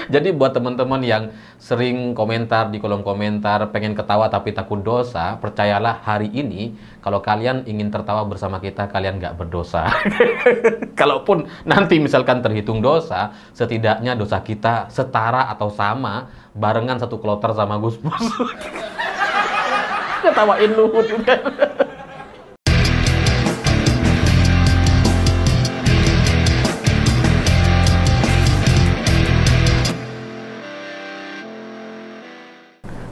Jadi buat teman-teman yang sering komentar di kolom komentar, pengen ketawa tapi takut dosa, percayalah hari ini, kalau kalian ingin tertawa bersama kita, kalian nggak berdosa. Kalaupun nanti misalkan terhitung dosa, setidaknya dosa kita setara atau sama, barengan satu kloter sama Gus Mus. Ketawain Luhut kan.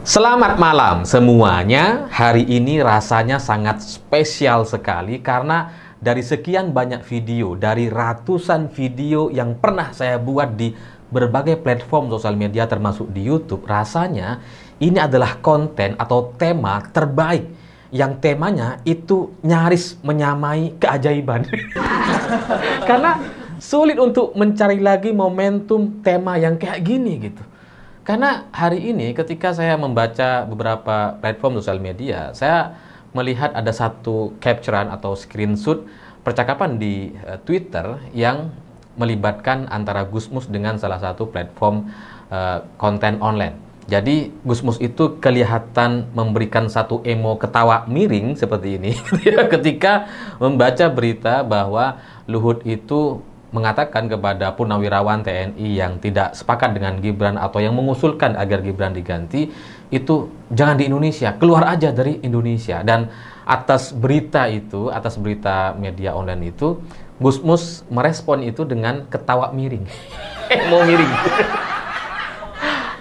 Selamat malam semuanya. Hari ini rasanya sangat spesial sekali karena dari sekian banyak video, dari ratusan video yang pernah saya buat di berbagai platform sosial media termasuk di YouTube, rasanya ini adalah konten atau tema terbaik yang temanya itu nyaris menyamai keajaiban. Karena sulit untuk mencari lagi momentum tema yang kayak gini gitu. Karena hari ini ketika saya membaca beberapa platform sosial media, saya melihat ada satu capturean atau screenshot percakapan di Twitter yang melibatkan antara Gus Mus dengan salah satu platform konten online. Jadi Gus Mus itu kelihatan memberikan satu emo ketawa miring seperti ini ketika membaca berita bahwa Luhut itu mengatakan kepada purnawirawan TNI yang tidak sepakat dengan Gibran atau yang mengusulkan agar Gibran diganti, itu jangan di Indonesia, keluar aja dari Indonesia. Dan atas berita itu, atas berita media online itu, Gus Mus merespon itu dengan ketawa miring. Mau miring.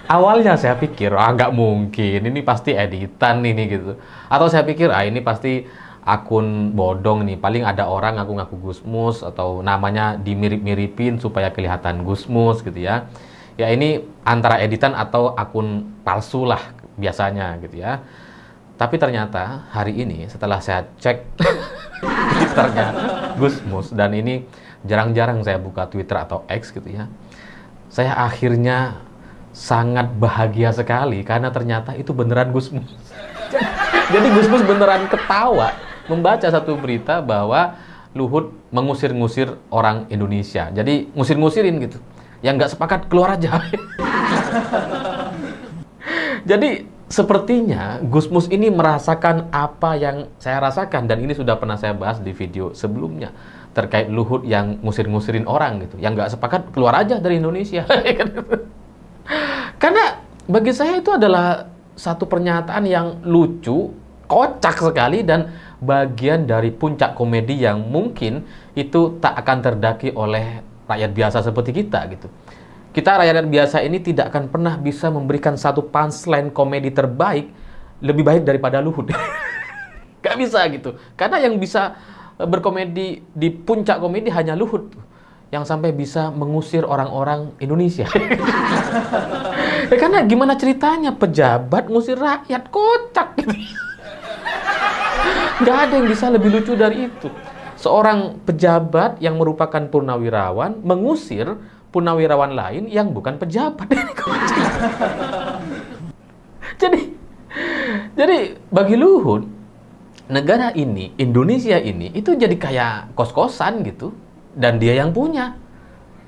Awalnya saya pikir, nggak mungkin, ini pasti editan ini gitu. Atau saya pikir, ini pasti akun bodong nih, paling ada orang ngaku-ngaku Gus Mus atau namanya dimirip-miripin supaya kelihatan Gus Mus gitu ya. Ya ini antara editan atau akun palsu lah biasanya gitu ya. Tapi ternyata hari ini setelah saya cek Twitternya Gus Mus, dan ini jarang-jarang saya buka Twitter atau X gitu ya, saya akhirnya sangat bahagia sekali karena ternyata itu beneran Gus Mus. Jadi Gus Mus beneran ketawa membaca satu berita bahwa Luhut mengusir-ngusir orang Indonesia. Jadi ngusir-ngusirin gitu. Yang nggak sepakat keluar aja. Jadi sepertinya Gus Mus ini merasakan apa yang saya rasakan, dan ini sudah pernah saya bahas di video sebelumnya terkait Luhut yang ngusir-ngusirin orang gitu. Yang nggak sepakat keluar aja dari Indonesia. Karena bagi saya itu adalah satu pernyataan yang lucu, kocak sekali, dan bagian dari puncak komedi yang mungkin itu tak akan terdaki oleh rakyat biasa seperti kita gitu. Kita rakyat biasa ini tidak akan pernah bisa memberikan satu punchline komedi terbaik lebih baik daripada Luhut. Gak bisa gitu. Karena yang bisa berkomedi di puncak komedi hanya Luhut, yang sampai bisa mengusir orang-orang Indonesia. Karena gimana ceritanya pejabat ngusir rakyat, kocak gitu. Nggak ada yang bisa lebih lucu dari itu. Seorang pejabat yang merupakan purnawirawan mengusir purnawirawan lain yang bukan pejabat. Jadi bagi Luhut, negara ini, Indonesia ini, itu jadi kayak kos-kosan gitu. Dan dia yang punya.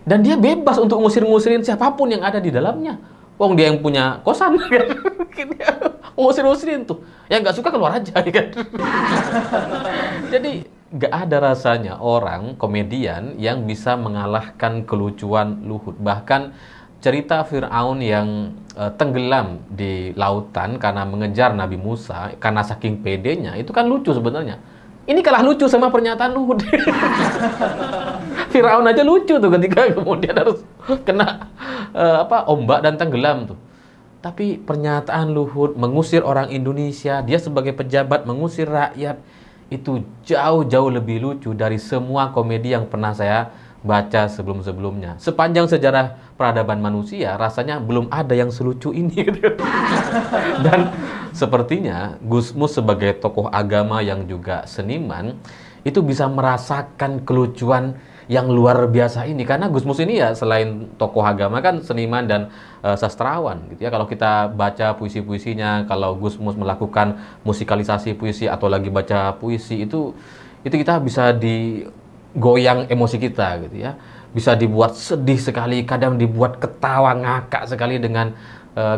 Dan dia bebas untuk ngusir-ngusirin siapapun yang ada di dalamnya. Wong dia yang punya kosan kan. Ngusir-ngusirin tuh. Yang nggak suka keluar aja kan. Jadi nggak ada rasanya orang komedian yang bisa mengalahkan kelucuan Luhut. Bahkan cerita Fir'aun yang tenggelam di lautan karena mengejar Nabi Musa, karena saking pedenya, itu kan lucu sebenarnya. Ini kalah lucu sama pernyataan Luhut. Fir'aun aja lucu tuh ketika kemudian harus kena ombak dan tenggelam tuh. Tapi pernyataan Luhut mengusir orang Indonesia, dia sebagai pejabat mengusir rakyat, itu jauh-jauh lebih lucu dari semua komedi yang pernah saya baca sebelum-sebelumnya. Sepanjang sejarah peradaban manusia, rasanya belum ada yang selucu ini. Dan sepertinya Gus Mus sebagai tokoh agama yang juga seniman, itu bisa merasakan kelucuan yang luar biasa ini. Karena Gus Mus ini ya selain tokoh agama kan seniman dan sastrawan gitu ya. Kalau kita baca puisi-puisinya, kalau Gus Mus melakukan musikalisasi puisi atau lagi baca puisi, itu kita bisa digoyang emosi kita gitu ya. bisa dibuat sedih sekali, kadang dibuat ketawa ngakak sekali dengan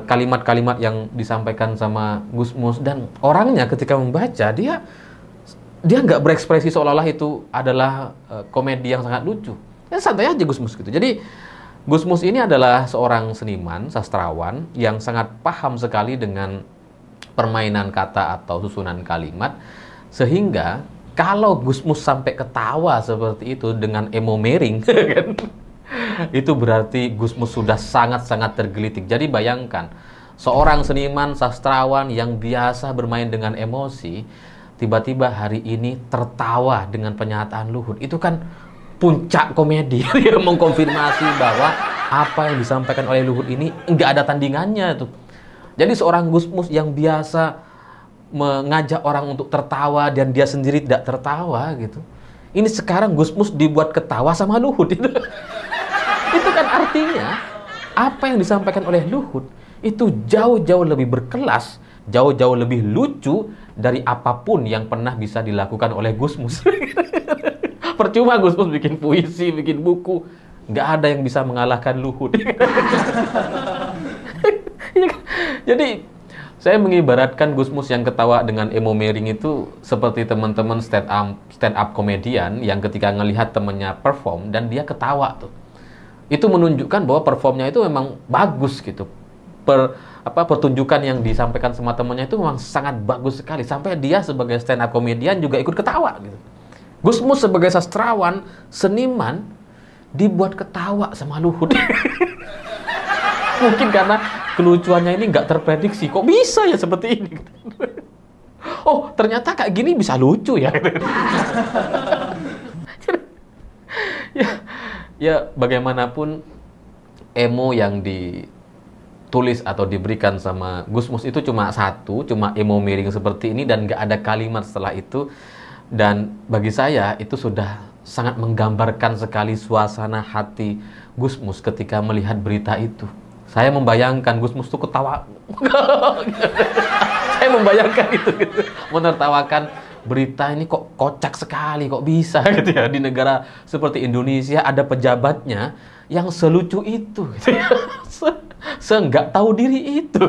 kalimat-kalimat yang disampaikan sama Gusmus. Dan orangnya ketika membaca, dia nggak berekspresi seolah-olah itu adalah komedi yang sangat lucu. Ya santai aja Gusmus gitu. Jadi Gusmus ini adalah seorang seniman, sastrawan yang sangat paham sekali dengan permainan kata atau susunan kalimat, sehingga kalau Gusmus sampai ketawa seperti itu dengan emo miring, kan? Itu berarti Gusmus sudah sangat-sangat tergelitik. Jadi bayangkan, seorang seniman sastrawan yang biasa bermain dengan emosi, tiba-tiba hari ini tertawa dengan pernyataan Luhut. Itu kan puncak komedi yang mengkonfirmasi bahwa apa yang disampaikan oleh Luhut ini nggak ada tandingannya tuh. Jadi seorang Gusmus yang biasa mengajak orang untuk tertawa dan dia sendiri tidak tertawa gitu. Ini sekarang Gusmus dibuat ketawa sama Luhut itu. Itu kan artinya apa yang disampaikan oleh Luhut itu jauh-jauh lebih berkelas, jauh-jauh lebih lucu dari apapun yang pernah bisa dilakukan oleh Gusmus. Percuma Gusmus bikin puisi, bikin buku, nggak ada yang bisa mengalahkan Luhut. Jadi saya mengibaratkan Gusmus yang ketawa dengan emo miring itu seperti teman-teman stand up komedian yang ketika ngelihat temennya perform dan dia ketawa tuh. Itu menunjukkan bahwa performnya itu memang bagus gitu. Pertunjukan yang disampaikan sama temannya itu memang sangat bagus sekali, sampai dia sebagai stand up komedian juga ikut ketawa gitu. Gusmus sebagai sastrawan, seniman, dibuat ketawa sama Luhut. Mungkin karena kelucuannya ini nggak terprediksi. Kok bisa ya seperti ini? Oh, ternyata kayak gini bisa lucu ya. Ya, bagaimanapun emo yang ditulis atau diberikan sama Gusmus itu cuma satu, cuma emo miring seperti ini dan nggak ada kalimat setelah itu. Dan bagi saya itu sudah sangat menggambarkan sekali suasana hati Gusmus ketika melihat berita itu. Saya membayangkan Gusmus tuh ketawa. Saya membayangkan itu gitu. Menertawakan berita ini kok kocak sekali, kok bisa gitu ya. Di negara seperti Indonesia ada pejabatnya yang selucu itu gitu ya. Nggak tahu diri itu.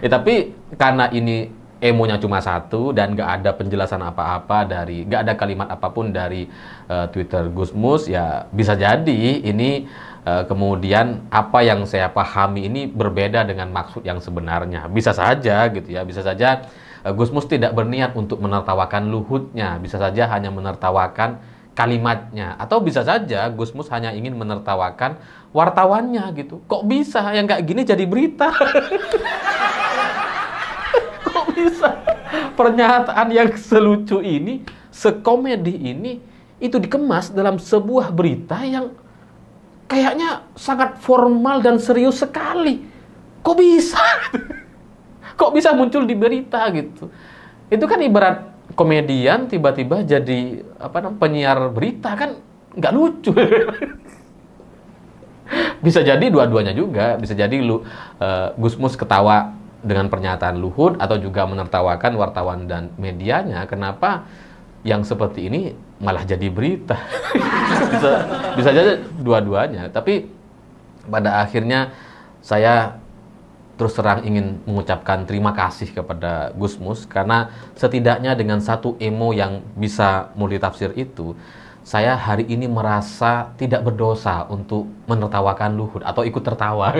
Ya, tapi karena ini emonya cuma satu dan nggak ada penjelasan apa-apa nggak ada kalimat apapun dari Twitter Gusmus, ya bisa jadi ini kemudian apa yang saya pahami ini berbeda dengan maksud yang sebenarnya. Bisa saja gitu ya, bisa saja Gusmus tidak berniat untuk menertawakan Luhutnya, bisa saja hanya menertawakan kalimatnya, atau bisa saja Gusmus hanya ingin menertawakan wartawannya gitu. Kok bisa yang kayak gini jadi berita? Kok bisa pernyataan yang selucu ini, sekomedi ini, itu dikemas dalam sebuah berita yang kayaknya sangat formal dan serius sekali. Kok bisa? Kok bisa muncul di berita gitu? Itu kan ibarat komedian tiba-tiba jadi penyiar berita, kan nggak lucu. Bisa jadi dua-duanya juga. Bisa jadi Gusmus ketawa dengan pernyataan Luhut atau juga menertawakan wartawan dan medianya. Kenapa yang seperti ini malah jadi berita? bisa jadi dua-duanya. Tapi pada akhirnya saya terus terang ingin mengucapkan terima kasih kepada Gusmus, karena setidaknya dengan satu emo yang bisa multitafsir itu, saya hari ini merasa tidak berdosa untuk menertawakan Luhut atau ikut tertawa.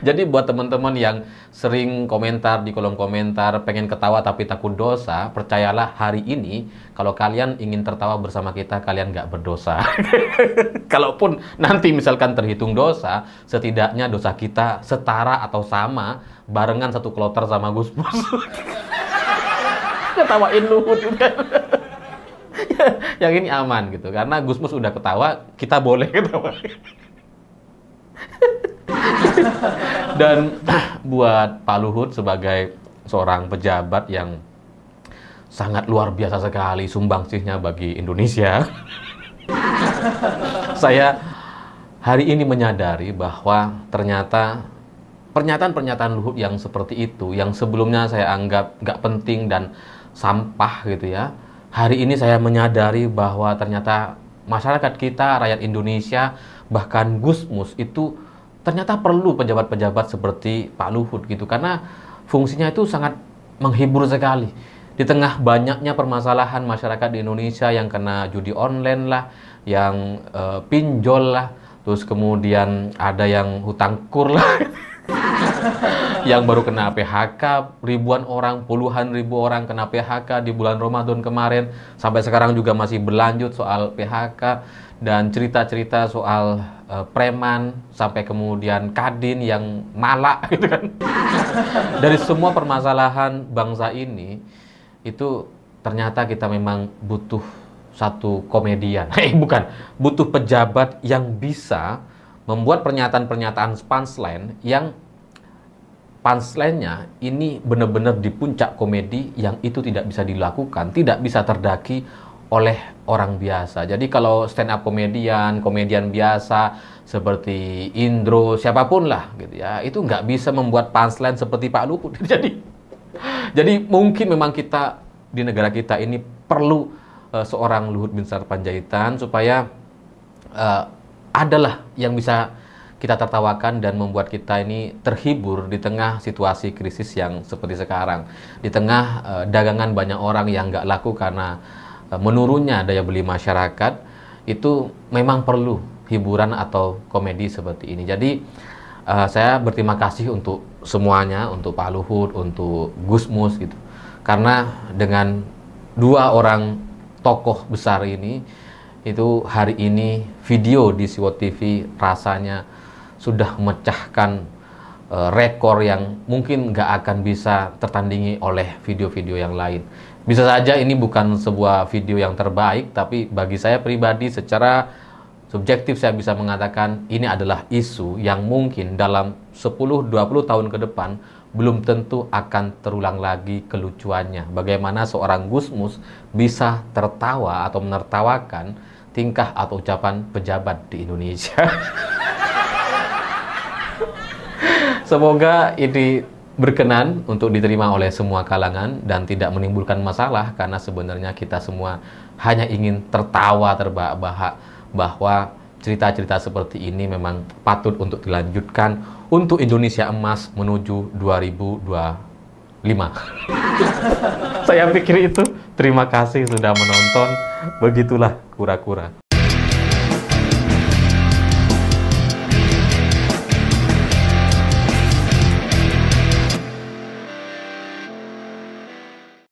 Jadi buat teman-teman yang sering komentar di kolom komentar pengen ketawa tapi takut dosa, percayalah hari ini kalau kalian ingin tertawa bersama kita, kalian nggak berdosa. Kalaupun nanti misalkan terhitung dosa, setidaknya dosa kita setara atau sama, barengan satu kloter sama Gusmus. Ketawain Luhut juga. Yang ini aman gitu, karena Gusmus udah ketawa, kita boleh ketawa. Dan buat Pak Luhut sebagai seorang pejabat yang sangat luar biasa sekali sumbangsihnya bagi Indonesia, saya hari ini menyadari bahwa ternyata pernyataan-pernyataan Luhut yang seperti itu, yang sebelumnya saya anggap nggak penting dan sampah gitu ya, hari ini saya menyadari bahwa ternyata masyarakat kita, rakyat Indonesia, bahkan Gusmus itu ternyata perlu pejabat-pejabat seperti Pak Luhut gitu, karena fungsinya itu sangat menghibur sekali. Di tengah banyaknya permasalahan masyarakat di Indonesia yang kena judi online lah, yang pinjol lah, terus kemudian ada yang hutang kur lah, yang baru kena PHK, ribuan orang, puluhan ribu orang kena PHK di bulan Ramadan kemarin, sampai sekarang juga masih berlanjut soal PHK, dan cerita-cerita soal preman, sampai kemudian kadin yang malak gitu kan. Dari semua permasalahan bangsa ini, itu ternyata kita memang butuh satu komedian. Bukan, butuh pejabat yang bisa membuat pernyataan-pernyataan punchline yang punchline-nya ini benar-benar di puncak komedi yang itu tidak bisa dilakukan, tidak bisa terdaki oleh orang biasa. Jadi kalau stand up komedian biasa seperti Indro, siapapun lah gitu ya, itu nggak bisa membuat punchline seperti Pak Luhut. Jadi mungkin memang kita di negara kita ini perlu seorang Luhut Binsar Panjaitan supaya adalah yang bisa kita tertawakan dan membuat kita ini terhibur di tengah situasi krisis yang seperti sekarang. Di tengah dagangan banyak orang yang nggak laku karena menurunnya daya beli masyarakat, itu memang perlu hiburan atau komedi seperti ini. Jadi saya berterima kasih untuk semuanya, untuk Pak Luhut, untuk Gusmus gitu. Karena dengan dua orang tokoh besar ini, itu hari ini video di Siwot TV rasanya sudah memecahkan rekor yang mungkin nggak akan bisa tertandingi oleh video-video yang lain. Bisa saja ini bukan sebuah video yang terbaik, tapi bagi saya pribadi secara subjektif saya bisa mengatakan ini adalah isu yang mungkin dalam 10-20 tahun ke depan belum tentu akan terulang lagi kelucuannya. Bagaimana seorang Gusmus bisa tertawa atau menertawakan tingkah atau ucapan pejabat di Indonesia. Semoga ini berkenan untuk diterima oleh semua kalangan dan tidak menimbulkan masalah, karena sebenarnya kita semua hanya ingin tertawa terbahak-bahak bahwa cerita-cerita seperti ini memang patut untuk dilanjutkan untuk Indonesia emas menuju 2025. Saya pikir itu. Terima kasih sudah menonton. Begitulah kura-kura.